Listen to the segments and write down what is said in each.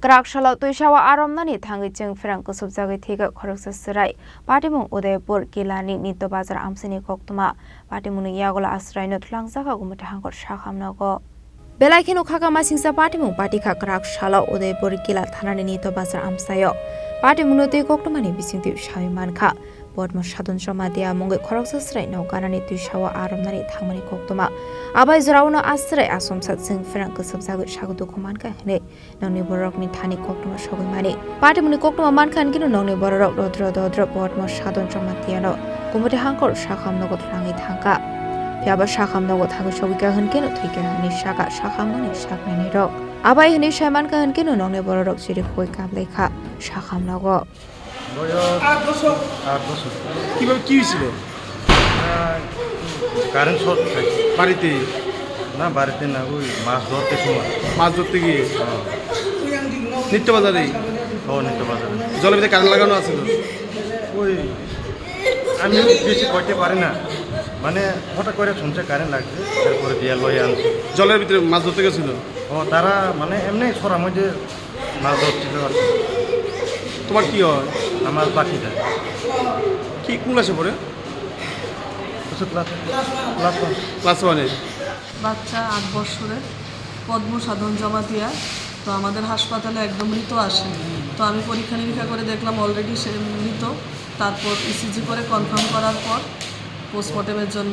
Kraksalo Twisao Aah Romnani Thangwi Chwngpherang Kusukjagwi Thwikha Khoroksa Chwrai Patimung Udaipur Killani Nitya Bazar Amchaini Koktwma Patimung Yakulo Chwraino Twlangjakha Gomati Hangkhor Sakham nogo Belaikhino khakama singsa Patimung Patikha Kraksalo Udaipur Killa Thanani Nitya Bazar Amchaio Patimung tei Koktwmani bisingti sawi mankha Bodmo sadon somadia mongoi Khoroksa Chwraino ganani Twisao Aah Romnani Thangwi Koktwma abai Chwraino Achrai asomsa Chwngpherang Kusukjagwi sagudu khomanka hne nongni borokni thani Koktwma sogimani Patimungni Koktwma manka hingino nongni borok dodro bodmo sadon somadiano Gomati Hangkhor Sakham nogo Thwlangi thangka Fiaba Sakham nogo Thangwi sogika hingino Thwikha ni saka Sakham noni saknani rok abai hini samanka hingino nongni borok jiri khoi kablekha Sakham nogo আট বছর কিভাবে কি হয়েছিল current short বাড়িতে বাড়িতে না ওই মাছ ধরতে সময় মাছ ধরতে গিয়ে নিত্য বাজারে নিত্য বাজারে জলের ভিতরে কারেন্ট লাগানো আছিল ওই আমি বেশি করতে পারি না মানে হঠাৎ করে শুনছে কারেন্ট লাগছে তারপরে দিয়ে লয়ে আনছে জলের ভিতরে মাছ ধরতে গেছিল তারা মানে এমনি ছড়ার মধ্যে মাছ ধরছিল আর কি। তোমার কি হয় আমার বাকিটা কি কোন ক্লাসে পড়ে ক্লাস ওয়ানে বাচ্চা 8 বছরের পদ্ম সাধন জমা দিয়া তো আমাদের হাসপাতালে একদম মৃত আসে তো আমি পরীক্ষা নিরীক্ষা করে দেখলাম অলরেডি সে মৃত তারপর ইসিজি করে কনফার্ম করার পর পোস্টমর্টেমের জন্য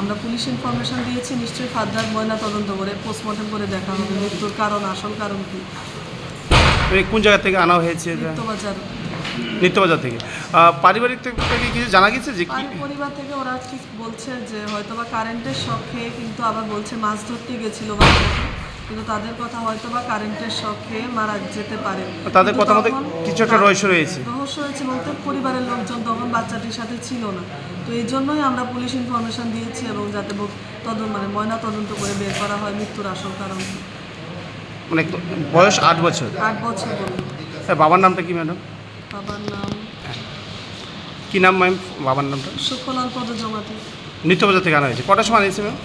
আমরা পুলিশ ইনফরমেশন দিয়েছি নিশ্চয়ই ফার্দার ময়না তদন্ত করে পোস্টমর্টেম করে দেখা হবে মৃত্যুর কারণ আসল কারণ কি কোন জায়গা থেকে আনা হয়েছে নিত্যবাজার থেকে পারিবারিক থেকে কিছু জানা গেছে যে পরিবার থেকে ওরা কি বলছে যে হয়তোবা কারেন্টের শখে কিন্তু আবার বলছে মাছ ধরতে গেছিল বাচ্চাকে কিন্তু তাদের কথা হয়তোবা কারেন্টের শখে মারা যেতে পারে তাদের কথা মতে কিছু একটা রহস্য রয়েছে বলতে পরিবারের লোকজন তখন বাচ্চাটির সাথে ছিল না তো এই জন্যই আমরা পুলিশ ইনফরমেশন দিয়েছি এবং যাতে ময়না তদন্ত করে বের করা হয় মৃত্যুর আসল কারণ মানে বয়স 8 বছর 8 বছর বাবার নামটা কি ম্যাডাম বাবার নাম কি নাম ম্যাম বাবার নামটা সুখলাল পদজমাতি নিত্যবাজার থেকে আনা হয়েছে কটার সময় আনিয়েছে ম্যাম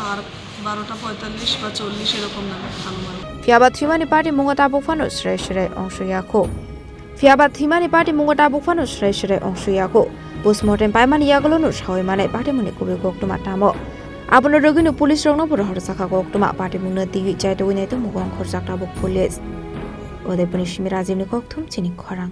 আর 12:45 বা 40 এরকম নামে আনুমানিক Fiaba Thimani Patimung tabukfano Chwrai ongsho yako Fiaba Thimani Patimung tabukfano Chwrai ongsho yako Postmortem paimani Yakulo no sawi mane Patimung kubi Koktwma tamo Abono rogino pulis rogno pura Khoroksa Koktwma Patimung na tigi jaito winai to mugong Khoroksa tabuk pulis Udaipur ni Koktwma Chini Khorang